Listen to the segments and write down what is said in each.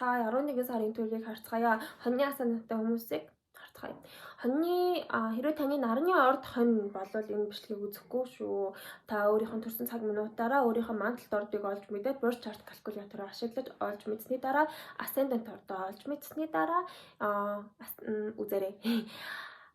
харцгаая. 11 сарын төлөвийг харцгаая. Хоньны асаантай хүмүүсийг харцгаая. Хоньны хэрвээ таны нарны орд хонь болвол энэ бичлэгийг үзэхгүй шүү. Та өөрийнхөө төрсэн цаг минутаараа өөрийнхөө манталт ордыг олж мэдээд Birth Chart calculator-ыг ашиглаж олж мэдсэний дараа ascendant ордоо олж мэдсэний дараа үзээрэй.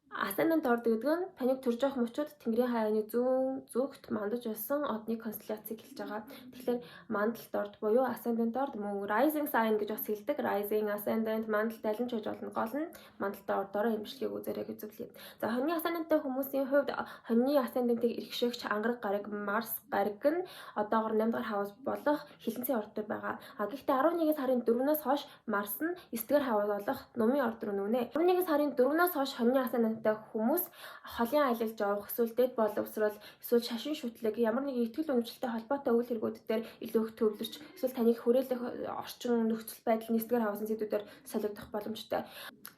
Ascendant орд гэдэг нь таныг төрж явах мөчүүд Тэнгэрийн хаяаны зүүн зүгт мандаж байсан одны констелляцийг хэлж байгаа. Тэгэхээр мандалт орд буюу ascendant орд мөн rising sign гэж бас хэлдэг. Rising, ascendant, мандалт аль нь ч гэж болно. Гол нь мандалт ордороо энэ бичлэгийг үзээрэй гэж зөвлөе. За хоньны ascendantтай хүмүүсийн хувьд хоньны ascendant-ыг эрхшээгч ангараг гараг Марс гараг нь одоогор 8 дахь хавс болох хилэнцгийн орд дээр байгаа. Гэхдээ 11 сарын 4-өөс хойш Марс нь 9 дахь хавс болох Нумын орд руу нүнэ. 11 сарын 4-өөс хойш хоньны ascendant хүмүүс холын аялалд явах, эсвэл дэд боловсрол, эсвэл шашин шүтлэг, ямар нэгэн ихтгэл үнэмшилтэй холбоотой үйл хэрэгүүд дээр илүү их төвлөрч, эсвэл таныг хүрээлэх орчин нөхцөл байдал нэгдүгээр хавсан зүйлүүдээр солигдох боломжтой.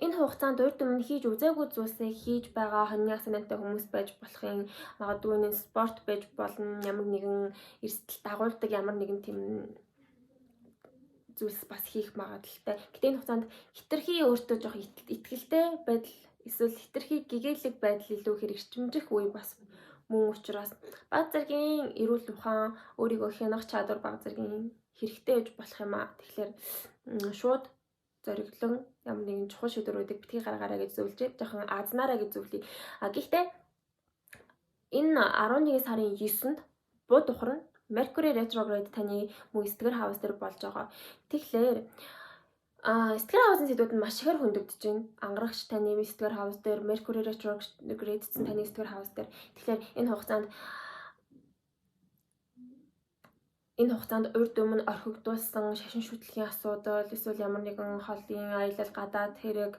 Энэ хугацаанд урд өмнө хийж үзээгүй зүйлсээ хийж байгаа хоньны ascendant хүмүүс байж болохын магадгүй энэ спорт байж болно, ямар нэгэн эрсдэл дагуулдаг ямар нэгэн тийм зүйлс бас хийх магадлалтай. Гэтэ энэ хугацаанд хитрхи өөртөө жоох итгэлтэй байдал эсвэл хитрхи гэгээлэг байдал илүү хэрэгжимжих үе бас мөн учраас баг зэргийн эрүүл ухаан, өөрийгөө хянах чадвар баг зэргийн хэрэгтэй гэж болох юм аа. Тэгэхээр шууд зориглон ямар нэгэн чухал шийдвэрүүдийг битгий гаргаарай гэж зөвлөж, жоохон азнаарай гэж зөвлөе. Гэхдээ энэ 11 сарын 9-нд бууд ухарна. Mercury retrograde таны мөн 9 дахь хавс дээр болж байгаа. Тэгэхээр 9 дахь хавсын сэдвүүд нь маш ихээр хөндөгдөж байна. Ангарагч таны 9 дахь хавс дээр, Mercury retrograde гэсэн таны 9 дахь хавс дээр. Тэгэхээр энэ хугацаанд урд өмнө орхигдуулсан шашин шүтлэгийн асуудал, эсвэл ямар нэгэн холын аялал, гадаад хэрэг,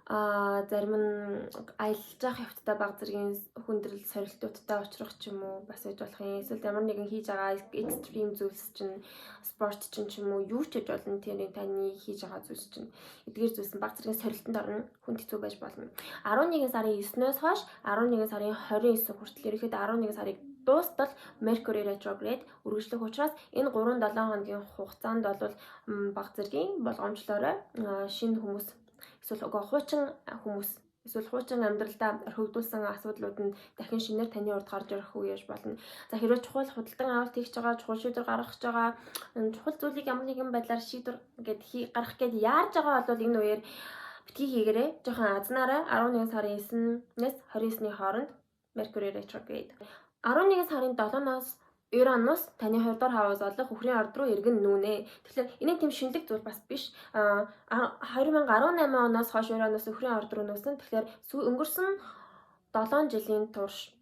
зарим нь аялж явах явцдаа баг зэргийн хүндрэл сорилтуудтай учрах ч юм уу бас байж болох юм. Эсвэл ямар нэгэн хийж байгаа экстрим зүйлс чинь, спорт чинь ч юм уу юу ч гэж болно. Тэр таны хийж байгаа зүйлс чинь эдгээр зүйлс нь баг зэргийн сорилтонд орно, хүнд хэцүү байж болно. 11 сарын 9-өөс хойш 11 сарын 29 хүртэл ерөнхийдөө 11 сарыг дуустал Mercury retrograde үргэлжлэх учраас энэ 3-7 хоногийн хугацаанд бол баг зэргийн болгоомжлоорой шинэ хүмүүс эсвэл хуучин хүмүүс эсвэл хуучин амьдралдаа орхигдуулсан асуудлууд нь дахин шинээр таны урд гарч ирэх үе яж болно. За хэрвээ чухал худалдан авалт хийж байгаа, чухал шийдвэр гаргах гэж байгаа, чухал зүйлийг ямар нэгэн байдлаар шийдвэр гаргах гээд яарж байгаа бол энэ үеэр битгий хийгээрэй. Жохон азнаарай. 11 сарын 9-ээс 29-ны хооронд Mercury retrograde. 11 сарын 7-наас Uranus таны 2 дахь хавс болох Үхрийн орд руу эргэн нүнэ. Тэгэхээр энэ тийм шинэлэг зүйл бас биш. 2018 оноос хойш Uranus Үхрийн орд руу нүүсэн. Тэгэхээр өнгөрсөн 7 жилийн турш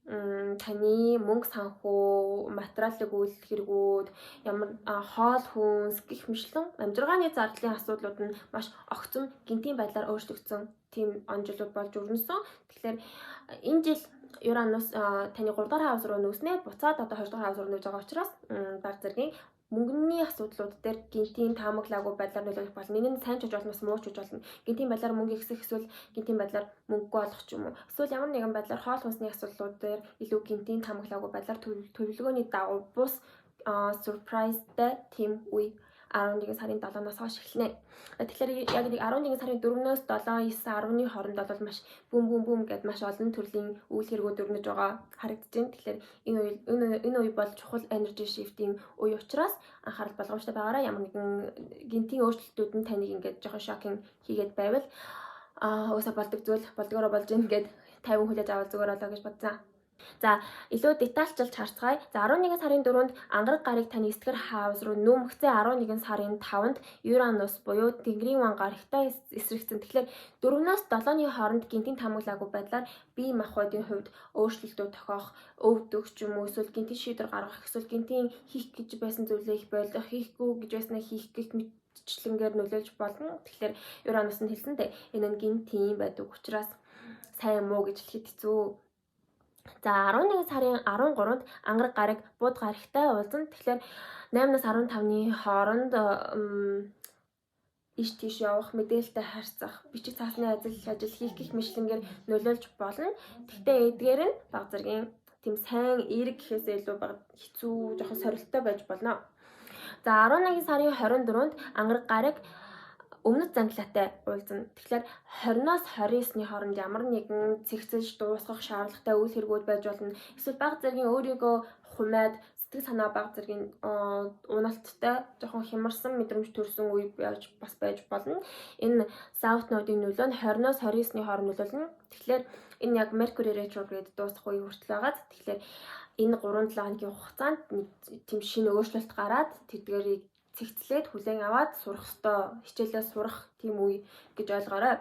таны мөнгө санхүү, материалын үйл хэрэгүүд, ямар хоол хүнс гэх мэтлэн амжиргааны зардлын асуудлууд нь маш огцом гинтийн байдлаар өөрчлөгдсөн тийм он жилүүд болж өрнөсөн. Тэгэхээр энэ жил Uranus таны 3 дахь хавс руу нүүснэ. Буцаад одоо 2 дахь хавс руу нүүж байгаа учраас баг зэргийн мөнгөний асуудлууд дээр гинтийн таамаглаагүй байдлаар нөлөөлөх болно. Энэ нь сайн ч гэж болно, муу ч гэж болно. Гинтийн байдлаар мөнгө ихсэх эсвэл гинтийн байдлаар мөнгөгүй олох ч юм уу. Эсвэл ямар нэгэн байдлаар хоол хүнсний асуудлууд дээр илүү гинтийн таамаглаагүй байдлаар төлөвлөгөөний дагуу бус surpriseтай тийм үе 11 сарын 7-наас хойш эхэлнэ. Тэгэхээр яг нэг 11 сарын 4-өөс 7, 9, 10-ны хооронд бол маш бүүм гэдээ маш олон төрлийн үйл хэрэгүүд өрнөж байгаа харагдаж байна. Тэгэхээр энэ үе бол чухал energy shift-ийн үе учраас анхаарал болгоомжтой байгаарай. Ямар нэгэн гинтийн өөрчлөлтүүд нь таныг ингээд жоохон шокинг хийгээд байвал уусаа болдог зүйл болдгоороо болж ийн гэд 50 хүлээж авал зүгээр болоо гэж бодсон. За илүү детальчилж харцгаая. За 11 сарын 4-нд ангараг гарыг таны 9 дахь хавс руу нүүмгцээ 11 сарын 5-нд Uranus буюу Тэнгэрийн ван гарагтай эсрэгцэн. Тэгэхээр 4-өөс 7-ны хооронд гинтийн таамаглаагүй байдлаар бие махбодын хувьд өөрчлөлтүүд тохиох, өвдөх ч юм уу, эсвэл гинтийн шийдвэр гаргах, эсвэл гинтийн хийх гэж байсан зүйлээ их болох, хийхгүй гэж байснаа хийх гэх мэтчлэнгээр нөлөөлж болно. Тэгэхээр Uranus нь хэлсэнтэй энэ нь гинтийн байдаг учраас сайн муу гэж хэлэхэд хэцүү. За 11 сарын 13-нд ангараг гараг бууд гарагтай уулзсан. Тэгэхээр 8-аас 15-ны хооронд иш тийш явах, мэдээлэлтэй харьцах, бичиг цаасны ажил хийх гэх мэтлэнгээр нөлөөлж болно. Гэхдээ эдгээр нь баг зэргийн тийм сайн эерэг гэхээсээ илүү баг хэцүү, жоохон сорилттой байж болно. За 11 сарын 24-нд ангараг гараг өмнөд зандлаатай уулзна. Тэгэхээр 20-оос 29-ны хооронд ямар нэгэн цэгцэж дуусгах шаардлагатай үйл хэрэгүүд байж болно. Эсвэл бага зэргийн өөрийгөө хумаад сэтгэл санаа бага зэргийн уналттай жоохон хямарсан мэдрэмж төрсөн үе бас байж болно. Энэ South-нуудын нөлөө нь 20-оос 29-ны хооронд нөлөөлнө. Тэгэхээр энэ яг Mercury retrograde дуусах үе хүртэл байгаад тэгэхээр энэ 3-7 хоногийн хугацаанд нэг тийм шинэ өөрчлөлт гараад тэдгээрийг цэгцлээд хүлээн аваад сурах ёстой, хичээлээ сурах тийм үе гэж ойлгоорой.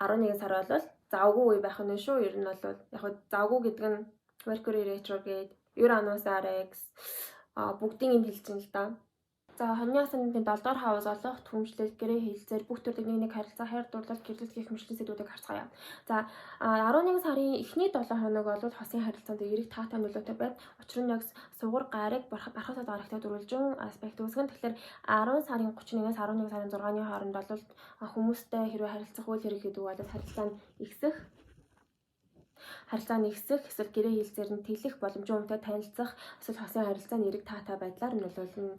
11 сар бол завгүй үе байх нь шүү. Ер нь бол яг завгүй гэдэг нь Mercury retrograde, Uranus RX бүгдийн юм хэлж байна л да. За хоньны асандын 7 дугаар хавс олох түмжлэл гэрээ хэлцээр бүх төрлийн нэг харилцаа хайр дурлал гэрлэл гэх мэтлэн сэдвүүдийг харцгаая. За 11 сарын эхний 7 хоног бол хосын харилцаанд эрэг таатай нөлөөтэй байна. Учир нь яг сугар гарыг бархасаад гарагтай дөрвөлжин аспект үүсгэн. Тэгэхээр 10 сарын 31-ээс 11 сарын 6-ны хооронд бол хүмүүстэй хэрвээ харилцах үйл хэрэг гэдэг бол харилцаа нь ихсэх эсвэл гэрээ хэлцээр нь тэлэх боломжтой үнэтэй танилцах эсвэл хосын харилцааны эрэг таатай байдлаар нөлөөлнө.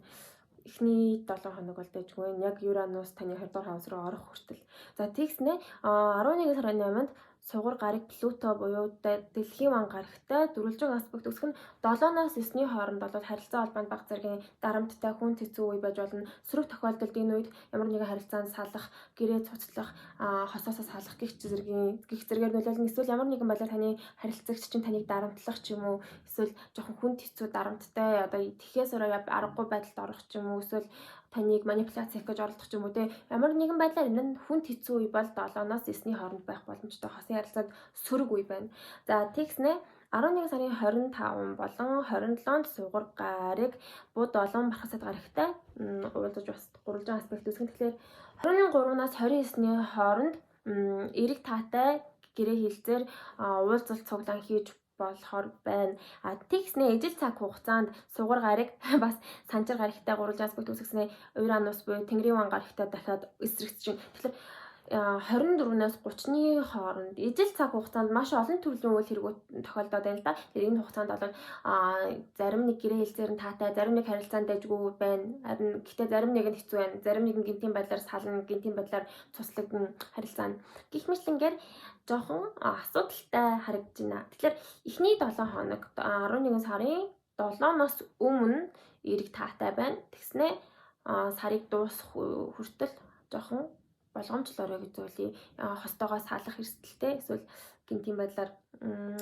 Эхний 7 хоног бол дэжгүй яг Uranus таны 2 дугаар хаус руу орох хүртэл. За тэгснэ 11 сарын 8-нд сугар гарыг Плуто буюу дэлхийн ван гарагтай дөрвөлжин аспект үүсгэн 7-оос 9-ний хооронд бол харилцаа холбоонд бага зэргийн дарамттай хүн хэцүү үе байж болно. Сөрөг тохиолдолд энэ үед ямар нэгэн харилцаанд салах, гэрээ цуцлах, хосоосоо салах гэх зэргээр нөлөөлнө. Эсвэл ямар нэгэн байдлаар таны харилцагч чинь таныг дарамтлах ч юм уу, эсвэл жоохон хүн хэцүү дарамттай одоо тэхээс ороо аргагүй байдалд орох ч юм уу, эсвэл таныг манипуляц хийх гэж оролдох ч юм уу те. Ямар нэгэн байдлаар энэ нь хүнд хэцүү үе бол 7-оос 9-ний хооронд байх боломжтой хосын харилцаанд сөрөг үе байна. За тэгснэ 11 сарын 25 болон 27-нд сугар гарыг бууд олон бархасаад гарагтай уулзаж бас гурвалжин аспект үүсгэн. Тэгэхээр 23-наас 29-ний хооронд эрэг таатай гэрээ хэлцээр уулзалт цуглаан хийж болохоор байна. Тэгснэ ижил цаг хугацаанд сугар гарыг бас санчир гарагтай гурвалжин аспект үүсгэснэ Uranus буюу Тэнгэрийн ван гарагтай дахиад эсрэгч чинь. Тэгэхээр 24-нээс 30-ны хооронд ижил цаг хугацаанд маш олон төрлийн үйл хэрэгүүд тохиолдоод байна л да. Тэгэхээр энэ хугацаанд бол зарим нэг гэрээ хэлцээр нь таатай, зарим нэг харилцаанд дайггүй байна. Харин гэхдээ зарим нэг нь хэцүү байна. Зарим нэг нь гинтийн байдлаар сална, гинтийн байдлаар цуслагдана харилцаа нь. Гэх мэтлэнгээр жоохон асуудалтай харагдаж байна. Тэгэхээр эхний 7 хоног 11 сарын 7-оос өмнө эрэг таатай байна. Тэгснэ сарыг дуусах хүртэл жоохон болгоомжлоорой гэж зүйлий хостойгоо салах эрсдэлтэй эсвэл гинтийн байдлаар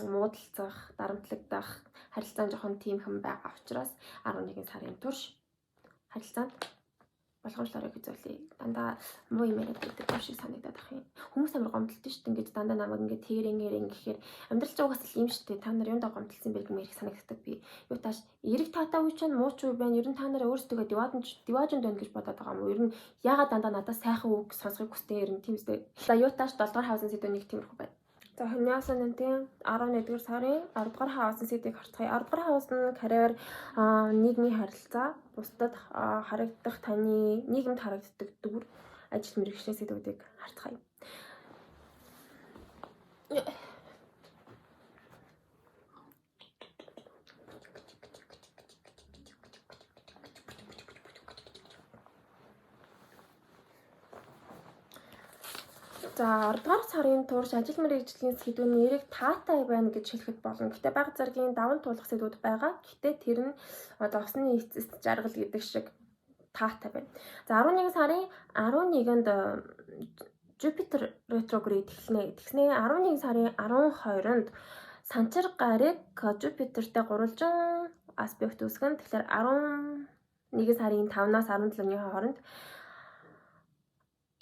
муудалцах, дарамтлагдах харилцаан жоохон тиймхэн байгаа учраас 11 сарын турш харилцаанд болгоомжлоорой гэж зүйлий дандаа муу юм яриад байдаг юм шиг санагдаад ах юм. Хүмүүс амар гомдолтой шүү дээ. Ингээд дандаа намайг ингээд тэрэн гэхээр амьдрал ч угаас л юм шүү дээ. Та нар юундаа гомдолсон бэ гэмээр их санагддаг би. Юу тааш эрэг таатай үе чинь муу ч үе байна. Ер нь та нараа өөрсдөө диваажнд байна гэж бодоод байгаа юм уу? Ер нь ягаад дандаа надаас сайхан үг сонсохыг хүсдэг юм тийм үстэй. За юу тааш 7 дугаар хавсан сэдв нэг тиймэрхүү байна. За хоньяасан нэнтийн 11-р сарын 10 дугаар хавсан сэдвийг харцгаая. 10 дугаар хавс нь карьер, нийгмийн харилцаа, бусдад харагдах таны нийгэмд харагддаг дүр, ажил мэргэжлийн сэдвүүдийг харцгаая. За 10 дугаар сарын турш ажил мэргэжлийн сэдвүүний эрэг таатай байна гэж хэлэхэд болно. Гэхдээ бага зэргийн даван туулах сэдвүүд байгаа. Гэхдээ тэр нь одоо усны эцэст жаргал гэдэг шиг таатай байна. За 11 сарын 11-нд Jupiter retrograde эхэлнэ. Тэгснэ 11 сарын 12-нд санчир гарыг Jupiterтэй гурвалжин аспект үүсгэн. Тэгэхээр 11 сарын 5-наас 17-ны хооронд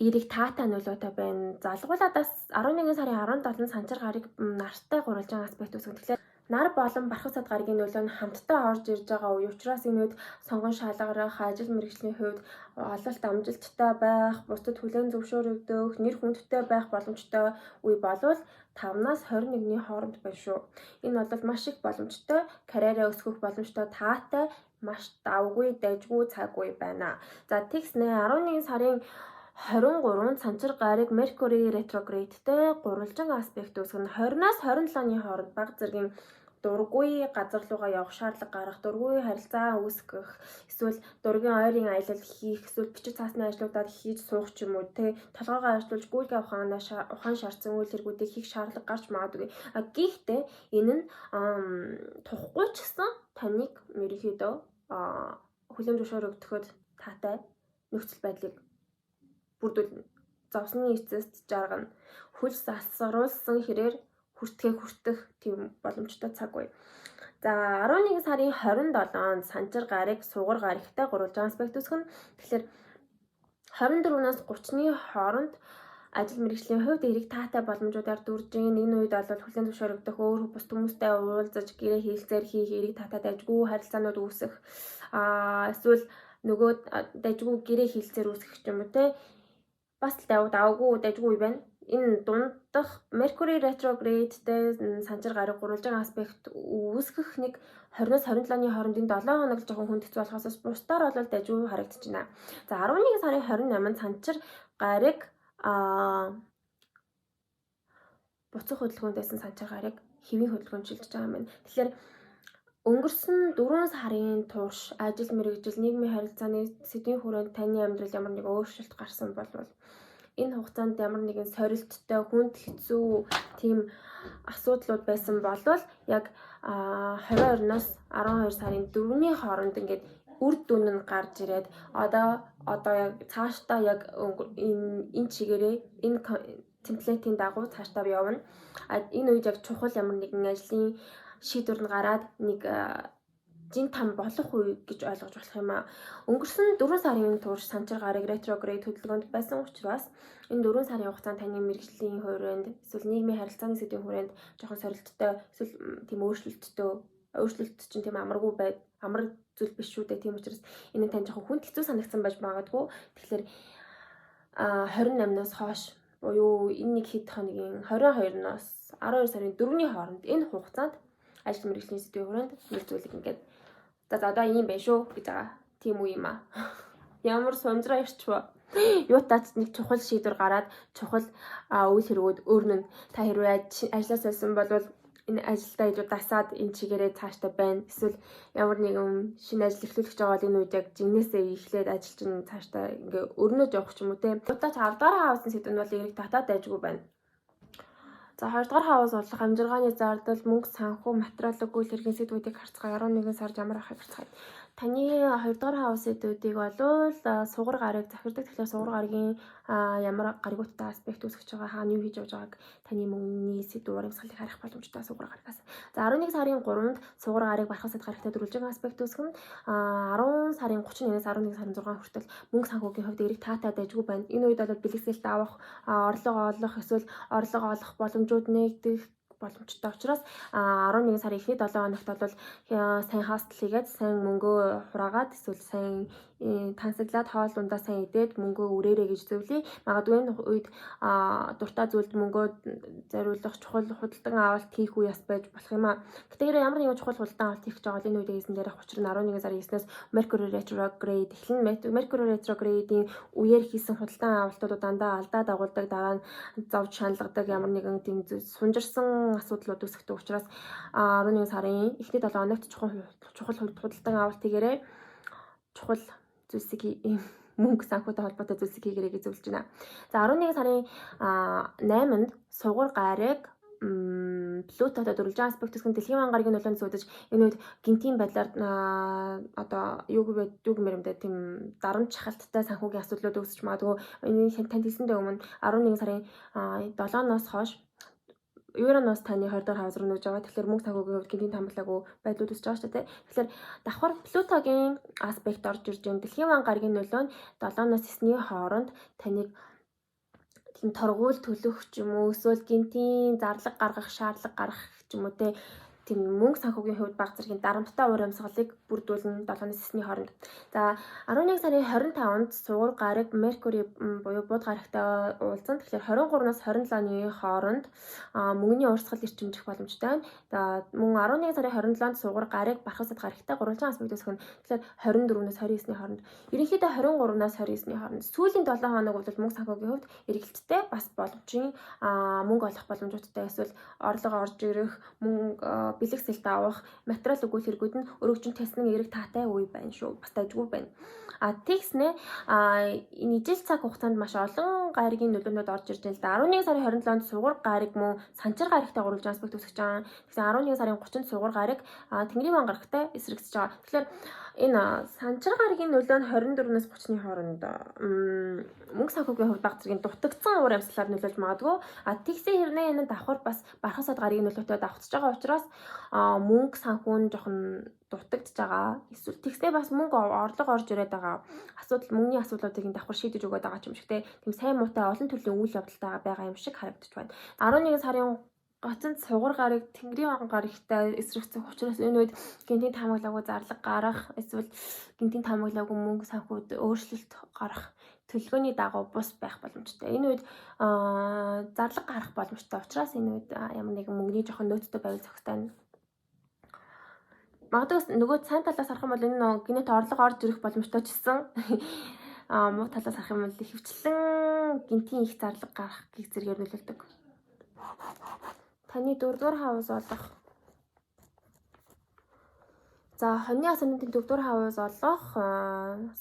эрэг таатай нөлөөтэй байна. Залгууладаас 11 сарын 17-нд санчир гарыг нартай гурвалжин аспект үүсгэн. Тэгэхээр нар болон бархасад гаригийн нөлөө нь хамтдаа орж ирж байгаа үе. Учираас энэ үед сонгон шалгарах, ажил мэргэжлийн хувьд ололт амжилттай байх, бусдад хүлээн зөвшөөрөгдөх, нэр хүндтэй байх боломжтой үе болвол 5-наас 21-ний хооронд байна шүү. Энэ бол маш их боломжтой, карьераа өсгөх боломжтой таатай, маш давгүй, дайжгүй цаг үе байна. За тэгснэ 11 сарын 23 санчир гарыг Mercury retrogradeтэй гурвалжин аспект үүсгэн 20-наас 27-ны хооронд бага зэргийн дургүй газар руугаа явах шаардлага гарах, дургүй харилцаа үүсгэх, эсвэл дургийн ойрын аялал хийх, эсвэл бичиг цаасны ажлуудаар хийж суух ч юм уу те толгоогоо ажиллуулж гүйлгээ ухаан шаардсан үйл хэргүүдийг хийх шаардлага гарч магадгүй. Гэхдээ энэ нь тухгүй ч гэсэн таныг ерөнхийдөө хүлээн зөвшөөрөгдөхөд таатай нөхцөл байдлыг бүрдүүлнэ. Зовсны эцэст жаргана. Хөл засаруулсан хэрээр хүртэх тийм боломжтой цаг үе. За 11 сарын 27-нд Санчир гарыг Сугар гаригтай гурван аспект үүсгэн. Тэгэхээр 24-наас 30-ны хооронд ажил мэргэжлийн хувьд эрэг таатай боломжуудаар дүрж ийн. Энэ үед бол хүлээн зөвшөөрөгдөх өөр бус хүмүүстэй уулзаж гэрээ хэлцээр хийх, эрэг таатай дайггүй харилцаанууд үүсэх, эсвэл нөгөө дайггүй гэрээ хэлцээр үүсгэх юм уу те. Бас давгүй дайггүй байна. Энэ дундах Mercury retrogradeтэй Санчир гараг гурван аспект үүсгэх нэг 20-с 27-ны хооронд энэ 7 хоног л жоохон хүнд хэцүү болохоос бусдаар бол дайггүй харагдаж байна. За 11 сарын 28-нд Санчир гараг буцах хөдөлгөөнтэйсэн Санчир гараг хэвийн хөдөлгөөнчилж байгаа юм байна. Тэгэхээр өнгөрсөн 4 сарын турш ажил мэргэжил нийгмийн харилцааны сэдвийн хүрээнд таны амьдрал ямар нэг өөрчлөлт гарсан болвол энэ хугацаанд ямар нэгэн сорилттой хүнд хэцүү тийм асуудлууд байсан болвол яг 22-ноос 12 сарын 4-ний хооронд ингээд үр дүн нь гарч ирээд одоо яг цаашдаа яг энэ чигээрээ энэ темплейтийн дагуу цаашдаа явна. Энэ үед яг чухал ямар нэгэн ажлын шийдвэр нь гараад нэг жин там болох үе гэж ойлгож болох юм аа. Өнгөрсөн 4 сарын турш Санчир гараг ретрогрейд хөдөлгөөнд байсан учраас энэ 4 сарын хугацаанд таны мэргэжлийн хүрээнд эсвэл нийгмийн харилцааны сэдвийн хүрээнд жоохон сорилттой эсвэл тийм өөрчлөлт чинь тийм амар зүйл биш шүү дээ. Тийм учраас энэ тань жоохон хүнд хэцүү санагдсан байж магадгүй. Тэгэхээр 28-наас хойш буюу энэ нэг хэд хоногийн 22-ноос 12 сарын 4-ний хооронд энэ хугацаанд ажил мэргэжлийн сэдвийн хүрээнд нэг зүйлийг ингээд за одоо ийм байх шүү гэж байгаа. Тийм үү юм аа. Ямар сунжраа ирчвэ. Юутаач нэг чухал шийдвэр гараад чухал үйл хэрэгүүд өөрнө нь та хэрвээ ажлаас олсон бол энэ ажилдаа ижил дасаад энэ чигээрээ цааштай байна. Эсвэл ямар нэгэн шинэ ажил эхлүүлэх байгаа бол энэ үед яг жигнэсээ эхлээд ажил чинь цааштай ингээ өрнөж явах ч юм уу те. Юутаач 10 дахь хавсан сэдв нь бол эрэг татаад дайжгүй байна. За 2 дахь хавс болох амжиргааны зардал, мөнгө санхүү, материалын үйл хэргийн сэдвүүдийг харцгаая. 11 сард ямар ахыг харцгаая. Таны 2 дахь хавс сэдвүүдийг болвол Сугар гарыг захирдаг. Тэгэхээр Сугар гаригийн ямар гаригуудтай аспект үүсгэж байгаа, хаана юу хийж явж байгааг таны мөнгөний сэдв урамсгалыг харах боломжтой Сугар гаригаас. За 11 сарын 3-нд Сугар гарыг бархасад гарагтай дөрвөлжин аспект үүсгэн 10 сарын 31-ээс 11 сарын 6 хүртэл мөнгө санхүүгийн хувьд эрэг таатай дайжгүй байна. Энэ үед бол бэлгэсэлт авах, орлого олох, эсвэл орлого олох боломжууд нэгдэх боломжтой учраас 11 сарын эхний 7 хоногт бол сайн хостел хийгээд сайн мөнгөө хураагаад эсвэл сайн тансаглаад хоол ундаа сайн идээд мөнгөө үрээрэй гэж зөвлөе. Магадгүй энэ үед дуртай зүйлд мөнгөө зориулах чухал худалдан авалт хийх үе бас байж болох юм аа. Гэтэл ямар нэгэн чухал худалдан авалт хийх гэж байгаа бол энэ үед хийсэн дээр учир нь 11 сарын 9-ээс Mercury retrograde эхлэн Mercury retrograde-ийн үеэр хийсэн худалдан авалтууд дандаа алдаа дагуулдаг, дараа нь зовж шаналгадаг ямар нэгэн тийм сунжирсан асуудлууд үүсгдэг учраас 11 сарын эхний 7 хоногт чухал худалдан авалт хийгээрэй. Чухал зүйлсийг мөнгө санхүүтэй холбоотой зүйлсийг хийгээрэй гэж зөвлөж байна. За 11 сарын 8-нд Сугар гарыг Плутотой дөрвөлжин аспект үүсгэн дэлхийн ван гарагийн нөлөөнд суудаж энэ үед гинтийн байдлаар одоо юу гэмээр юм бэ тийм дарамт шахалттай санхүүгийн асуудлууд үүсэж магадгүй. Энэ танд хэлсэндээ өмнө 11 сарын 7-ноос хойш Юранос таны 20 дахь хавс руу нүүж байгаа. Тэгэхээр мөнгө санхүүгийн хувьд гинтийн тамгалаагүй байдлууд үүсэж байгаа шүү дээ. Тэгэхээр давхар Плутогийн аспект орж ирж байгаа. Дэлхийн ван гарагийн нөлөө нь 7-ноос 9-ний хооронд таныг тийм торгуул төлөх ч юм уу эсвэл гинтийн зарлага гаргах, шаардлага гаргах ч юм уу те тийм мөнгө санхүүгийн хувьд баг зэргийн дарамттай урамсгалыг бүрдүүлнэ 7-ноос 9-ний хооронд. За 11 сарын 25-нд Сугар гараг Mercury буюу бууд гарагтай уулзсан. Тэгэхээр 23-наас 27-ны хооронд мөнгөний урсгал эрчимжих боломжтой байна. За мөн 11 сарын 27-нд Сугар гараг бархасад гарагтай гурвалжин аспект үүсгэн. Тэгэхээр 24-наас 29-ний хооронд. Ерөнхийдөө 23-наас 29-ний хооронд. Сүүлийн 7 хоног бол мөнгө санхүүгийн хувьд эргэлттэй бас боломжийн мөнгө олох боломжуудтай эсвэл орлого орж ирэх мөнгө бэлэгсэлт авах, материал өгөх хэрэгүүд нь өргөжин тасны эрэг таатай үе байна шүү. Бас дайггүй байна. Тэгснэ энэ ижил цаг хугацаанд маш олон гаригийн нөлөөнүүд орж ирж байна л да. 11 сарын 27-нд сугар гариг мөн санчир гаригтай гурвалж аспект үүсгэж байгаа. Тэгсэн 11 сарын 30-нд сугар гариг Тэнгэрийн ван гарагтай эсрэгсэж байгаа. Тэгэхээр энэ санчир гаригийн нөлөө нь 24-нээс 30-ны хооронд мөнгө санхүүгийн хувьд баг зэргийн дутагдсан уур амьсгалаар нөлөөлж магадгүй. Тэгсэн хэрнээ энэ давхар бас бархасаад гаригийн нөлөөтэй давхцаж байгаа учраас мөнгө санхүү нь жоохон дутагдж байгаа. Эсвэл тэгснээ бас мөнгө орлого орж ирээд байгаа. Мөнгөний асуудлуудыг энэ давхар шийдэж өгöd байгаа юм шиг те. Тэм сайн муутай олон төрлийн үйл явдалтай байгаа юм шиг харагдаж байна. 11 сарын гацанд сугар гарыг Тэнгэрийн ван гарагтай эсрэгцэх учраас энэ үед гинтийн таамаглаагүй зарлага гарах эсвэл гинтийн таамаглаагүй мөнгө санхүүд өөрчлөлт гарах төлөвлөгөөний дагуу бус байх боломжтой. Энэ үед зарлага гарах боломжтой учраас энэ үед ямар нэгэн мөнгөний жоохон нөөцтэй байвал зохистой. Магадгүй нөгөө сайн талаас харах юм бол энэ гинэт орлого орж ирэх боломжтой ч гэсэн муу талаас харах юм бол хөвчлэн гинтийн их зарлага гарах гих зэргээр нөлөөлдөг. Таны 4-р хавс олох. За хоньны асуунуудын 4-р хавс олох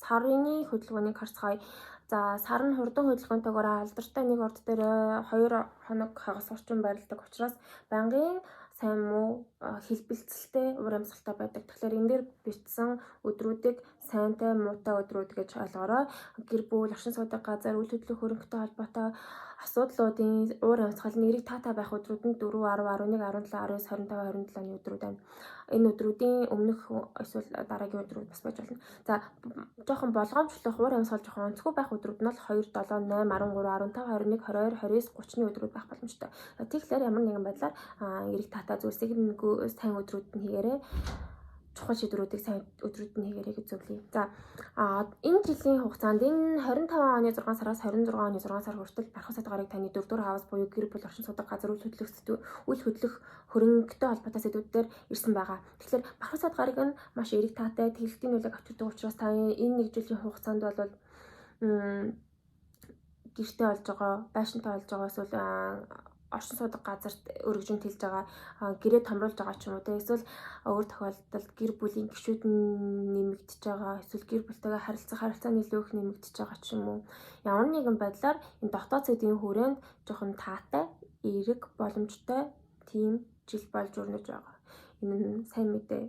сарны хөдөлгөөнийг харцгаая. За сар нь хурдан хөдөлгөөнтэйгээр алдартай нэг орд дээр 2 хоног хагас орчим байрладаг учраас байнгын сайн муу хэлбэлцэлтэй уур амьсгалтай байдаг. Тэгэхээр энэ дээр бичсэн өдрүүдийг сайнтай муутай өдрүүд гэж ойлгоорой. Гэр бүл, оршин суудаг газар, үйл хөдлөх хөрөнгөтэй холбоотой асуудлуудын уур амьсгалын нэрийг таатай байх өдрүүд нь 4, 10, 11, 17, 19, 25, 27-ны өдрүүд байна. Энэ өдрүүдийн өмнөх эсвэл дараагийн өдрүүд бас байж болно. За жоохон болгоомжлох уур амьсгал жоохон онцгүй байх өдрүүд нь бол 2, 7, 8, 13, 15, 21, 22, 29, 30-ны өдрүүд байх боломжтой. Тэгэхээр ямар нэгэн байдлаар эрэг таатай зүйлсийг нэг сайн өдрүүд нь хийгээрэй. Чухал шийдвэрүүдийг сайн өдрүүд нь хийгээрэй гэж зөвлөе. За энэ жилийн хугацаанд энэ 25 оны 6 сараас 26 оны 6 сар хүртэл бархасаад гарыг таны 4-р хавс буюу гэр бүл оршин суудаг газар үйл хөдлөх хөрөнгөтэй холбоотой сэдвүүдээр ирсэн байгаа. Тэгэхээр бархасаад гарыг нь маш эрэг таатай тэлэлтийн нөлөөг авчирдаг учраас та энэ нэг жилийн хугацаанд бол гэртээ олж байгаа, байшинтай олж байгаа эсвэл оршин суудаг газарт өргөжин тэлж байгаа гэрээ томруулж байгаа ч юм уу те эсвэл өөр тохиолдолд гэр бүлийн гишүүд нэмэгдэж байгаа эсвэл гэр бүлтэйгээ харилцаа илүү их нэмэгдэж байгаа ч юм уу ямар нэгэн байдлаар энэ дотоод сэдвийн хүрээнд жоохон таатай эрэг боломжтой тийм жил болж өрнөж байгаа. Энэ нь сайн мэдээ.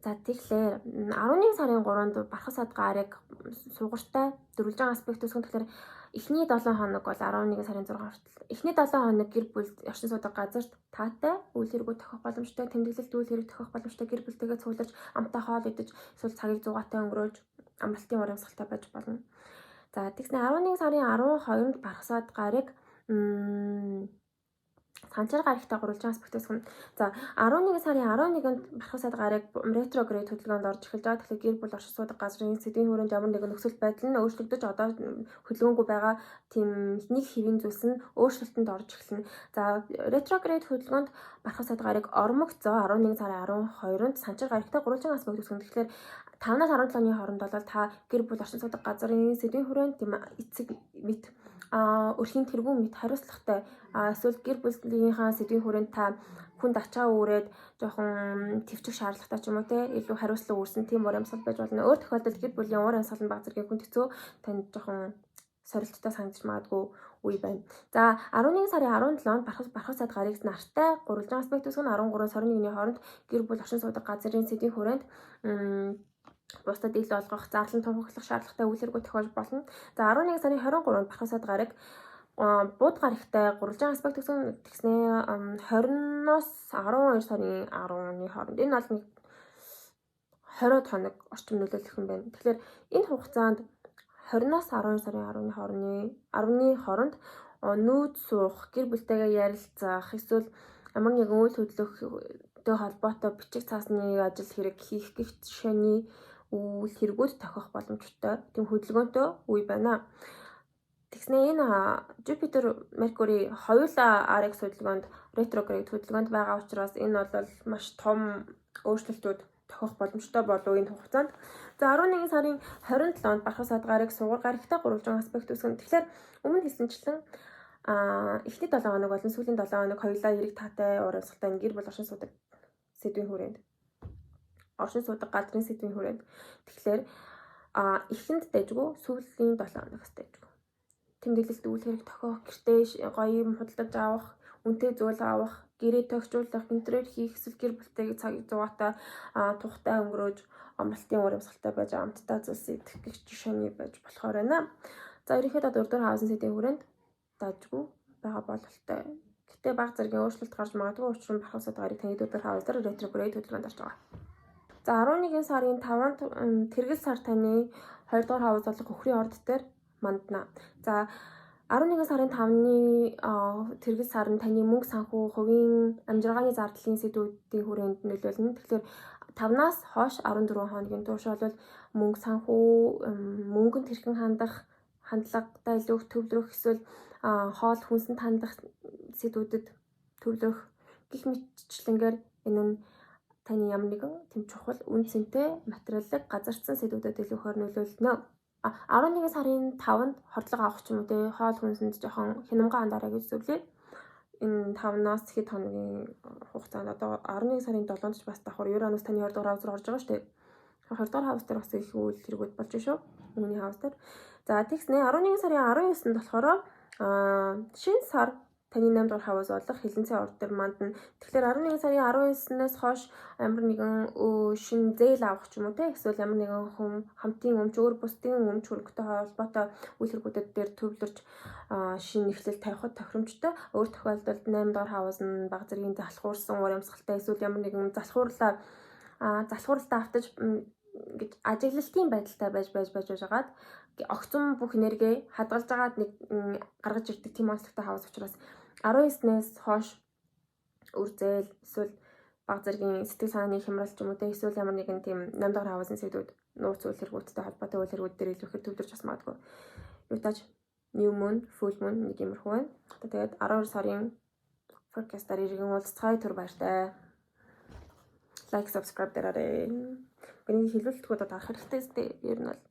За тэгэхээр 11 сарын 3-нд бархасаад гарыг сугартай дөрвөлжин аспект үүсгэн тэгэхээр эхний 7 хоног бол 11 сарын 6 хүртэл. Эхний 7 хоног гэр бүл оршин суудаг газарт таатай үйл хэрэгүүд тохиох боломжтой, тэмдэглэлт үйл хэрэг тохиох боломжтой, гэр бүлтэйгээ цуглаж, амттай хоол идэж, эсвэл цагийг зугаатай өнгөрөөж, амралтын уур амьсгалтай байж болно. За тэгснэ 11 сарын 12-нд бархасаад гарыг санчир гарагтай гурвалжин аспект үүсгэн. За 11 сарын 11-нд бархасаад гарыг ретроград хөдөлгөөнд орж эхэлж байгаа. Тэгэхээр гэр бүл оршин суудаг газрын сэдвийн хүрээнд ямар нэгэн нөхцөл байдал нь өөрчлөгдөж одоо хөдөлгөөнгүй байгаа тийм нэг хэвийн зүйлс нь өөрчлөлтөнд орж эхэлнэ. За ретроград хөдөлгөөнд бархасаад гарыг ормогцоо 11 сарын 12-нд санчир гарагтай гурвалжин аспект үүсгэн. Тэгэхээр 5-аас 17-ны хооронд бол та гэр бүл оршин суудаг газрын сэдвийн хүрээнд тийм эцэг мэд өрхийн тэргүүн мэд хариуцлагатай эсвэл гэр бүлийнхаа сэдвийн хүрээнд та хүнд ачаа үүрээд жоохон төвчих шаардлагатай ч юм уу те илүү хариуцлага үүрсэн тийм уур амьсгал байж болно. Өөр тохиолдолд гэр бүлийн уур амьсгал нь баг зэргийн хүнд хэцүү танд жоохон сорилттой санагдаж магадгүй үе байна. За 11 сарын 17-нд бархасаад гарыг нартай гурвалжин аспект үүсгэн 13-аас 21-ний хооронд гэр бүл оршин суудаг газрын сэдвийн хүрээнд бусдад ил олгох, зарлан тунхаглах шаардлагатай үйл хэрэг тохиолж болно. За 11 сарын 23-нд бархасаад гарыг бууд гарагтай гурвалжин аспект тэгснээ 20-оос 12 сарын 10-ны хооронд энэ бол нэг 20 хоног орчим нөлөөлөх юм байна. Тэгэхээр энэ хугацаанд 20-оос 12 сарын 10-ны хооронд нүүд суух, гэр бүлтэйгээ ярилцах, эсвэл ямар нэгэн үйл хөдлөхтэй холбоотой бичиг цаасны ажил хэрэг хийх гэх жишээний үйл хэрэгүүд тохиох боломжтой тийм хөдөлгөөнтэй үе байна. Тэгснээ энэ Jupiter, Mercury хоёулаа RX хөдөлгөөнд ретроград хөдөлгөөнд байгаа учраас энэ бол маш том өөрчлөлтүүд тохиох боломжтой болов энэ хугацаанд. За 11 сарын 27-нд бархасаад гарыг сугар гарагтай гурвалжин аспект үүсгэн. Тэгэхээр өмнө хэлсэнчлэн эхний 7 хоног болон сүүлийн 7 хоног хоёулаа эрэг таатай уур амьсгалтай гэр бүл оршин суудаг сэдвийн хүрээнд. Оршин суудаг газрын сэдвийн хүрээнд. Тэгэхээр эхэнд дэжгүй сүүлийн 7 хоногоос дэжгүй. Тэмдэглэлт үйл хэрэг тохиох, гэртээ гоё юм худалдаж авах, үнэтэй зүйл авах, гэрээ тохижуулах, интерьер хийх, эсвэл гэр бүлтэйг цаг зугаатай тухтай өнгөрөөж амралтын урамсгалтай байж амттай зүйлс идэх гэх жишээний байж болохоор байна. За ерөнхийдөө 4 дугаар хаусын сэдвийн хүрээнд даажгүй байгаа бололтой. Гэтэ баг зэргийн өөрчлөлт гарч магадгүй учрын барах судгарыг таны 4 дугаар хаус дээр ретрогрейд хөдөлгөөнд орж байгаа. За 11 сарын 5-нд тэргэл сар таны 2 дугаар хаус болох өхрийн орд дээр мандна. За 11 сарын 5-ны тэргэл сар нь таны мөнгө санхүү, хувийн амжиргааны зардлын сэдвүүдийн хүрээнд нөлөөлнө. Тэгэхээр 5-наас хойш 14 хоногийн турш бол мөнгө санхүү, мөнгөнд хэрхэн хандлагатай илүү их төвлөрөх, эсвэл хоол хүнсэнд хандах сэдвүүдэд төвлөрөх гэх мэтчлэнгээр энэ нь таны ямар нэгэн тэм чухал үн цэнтэй материалыг газарцсан сэдвүүдэд илүү ихээр нөлөөлнө. 11 сарын 5-нд хордлого авах ч юм уу те хоол хүнсэнд жоохон хянамга андараа гэж зөвлөе. Энэ 5-наас хэд хоногийн хугацаанд одоо 11 сарын 7-нд ч бас давхар Юранус таны 2 дугаар хаус руу орж байгаа шүү дээ. 2 дугаар хаус дээр бас их үйл хэрэгүүд болж шүү. Үүний хаус дээр. За тэгснэ 11 сарын 19-нд болохоор шинэ сар таны 8 дугаар хаус болох хилэнцэн орд дээр мандна. Тэгэхээр 11 сарын 19-нээс хойш ямар нэгэн шинэ зээл авах ч юм уу те эсвэл ямар нэгэн хамтын өмч, өөр бусдын өмч хөрөнгөтэй холбоотой үйл хэрэгүүдэд дээр төвлөрч шинэ эхлэл тавихад тохиромжтой. Өөр тохиолдолд 8 дугаар хаус нь баг зэргийн залхуурсан урамсгалтай эсвэл ямар нэгэн залхууралтаа автаж гэж ажиглалтын байдалтай байж байгаад огцом бүх энерги хадгалж агаад нэг гаргаж ирдэг тийм онцлогтой хаус учраас 19-нээс хойш үр зээл эсвэл баг зэргийн сэтгэл санааны хямрал ч юм уу те эсвэл ямар нэгэн тийм 8 дугаар хаусын сэдвүүд нууц үйл хэрэгүүдтэй холбоотой үйл хэрэгүүд дээр илүү ихээр төвлөрч бас магадгүй. Юутаж new moon, full moon нэг юмрхүү байна. Тэгээд 12 сарын forecast-аар иргэн уулзцай түр баяртай. Like, subscribe дараарай. Миний хэлүүлэлтгүүдэд арах хэрэгтэй зү ер нь бол